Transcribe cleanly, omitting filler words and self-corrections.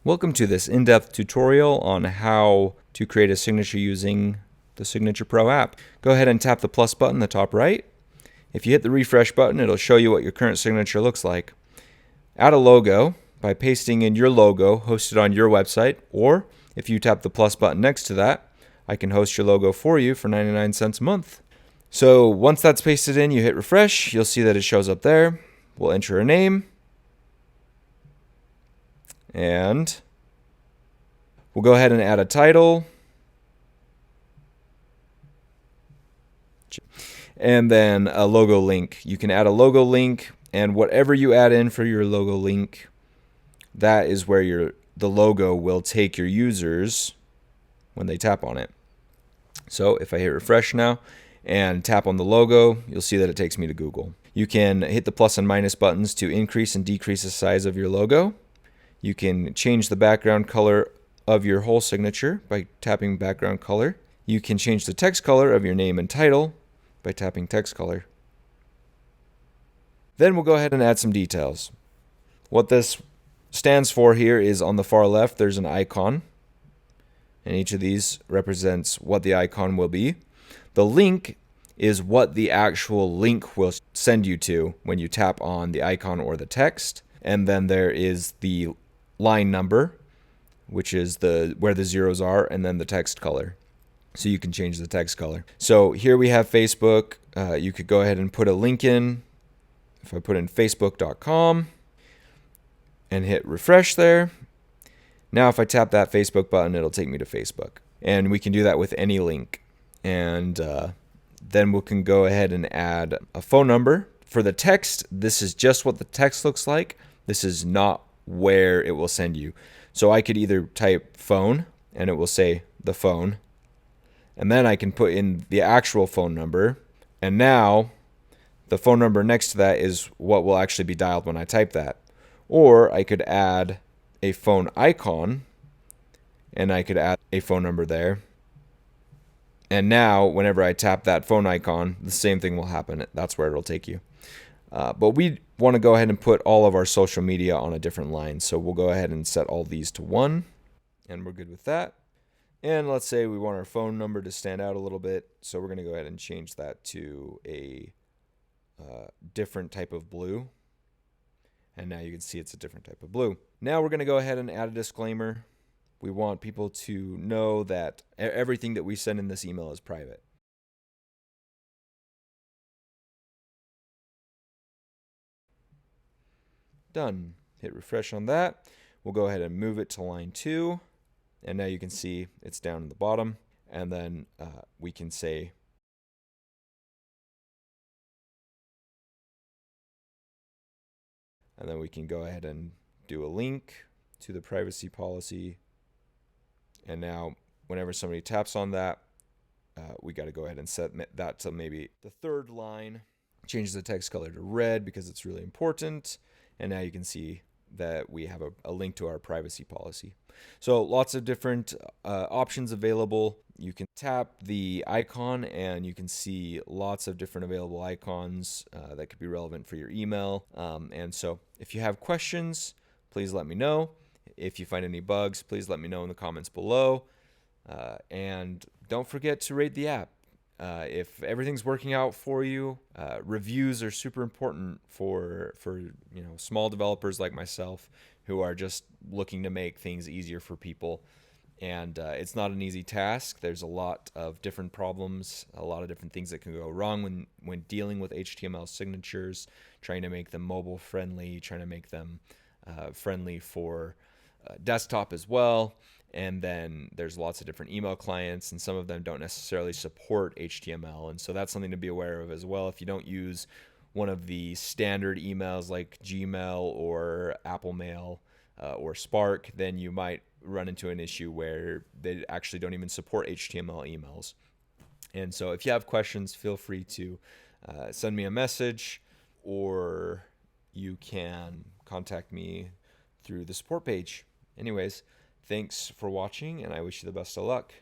Welcome to this in-depth tutorial on how to create a signature using the Signature Pro app. Go ahead and tap the plus button in the top right. If you hit the refresh button, it'll show you what your current signature looks like. Add a logo by pasting in your logo hosted on your website, or if you tap the plus button next to that, I can host your logo for you for 99 cents a month. So once that's pasted in, you hit refresh, you'll see that it shows up there. We'll enter a name, and we'll go ahead and add a title, and then a logo link. You can add a logo link, and whatever you add in for your logo link, that is where the logo will take your users when they tap on it. So if I hit refresh now and tap on the logo, you'll see that it takes me to Google. You can hit the plus and minus buttons to increase and decrease the size of your logo. You can change the background color of your whole signature by tapping background color. You can change the text color of your name and title by tapping text color. Then we'll go ahead and add some details. What this stands for here is on the far left, there's an icon, and each of these represents what the icon will be. The link is what the actual link will send you to when you tap on the icon or the text. And then there is the line number, which is where the zeros are, and then the text color. So you can change the text color. So here we have Facebook. You could go ahead and put a link in. If I put in facebook.com and hit refresh there, now if I tap that Facebook button, it'll take me to Facebook. And we can do that with any link. And then we can go ahead and add a phone number. For the text, this is just what the text looks like. This is not where it will send you. So I could either type phone and it will say the phone, and then I can put in the actual phone number, and now the phone number next to that is what will actually be dialed when I type that. Or I could add a phone icon, and I could add a phone number there. And now whenever I tap that phone icon, the same thing will happen. That's where it'll take you. But we want to go ahead and put all of our social media on a different line. So we'll go ahead and set all these to 1, and we're good with that. And let's say we want our phone number to stand out a little bit. So we're going to go ahead and change that to a different type of blue. And now you can see it's a different type of blue. Now we're going to go ahead and add a disclaimer. We want people to know that everything that we send in this email is private. Done. Hit refresh on that. We'll go ahead and move it to line 2. And now you can see it's down in the bottom. And then we can say, and then we can go ahead and do a link to the privacy policy. And now whenever somebody taps on that, we got to go ahead and set that to maybe the third line. Change the text color to red because it's really important. And now you can see that we have a link to our privacy policy. So lots of different options available. You can tap the icon and you can see lots of different available icons that could be relevant for your email. And so if you have questions, please let me know. If you find any bugs, please let me know in the comments below. And don't forget to rate the app. If everything's working out for you, reviews are super important for small developers like myself who are just looking to make things easier for people. And it's not an easy task. There's a lot of different problems, a lot of different things that can go wrong when dealing with HTML signatures, trying to make them mobile friendly, trying to make them friendly for desktop as well. And then there's lots of different email clients, and some of them don't necessarily support HTML. And so that's something to be aware of as well. If you don't use one of the standard emails like Gmail or Apple Mail or Spark, then you might run into an issue where they actually don't even support HTML emails. And so if you have questions, feel free to send me a message, or you can contact me through the support page. Anyways, thanks for watching, and I wish you the best of luck.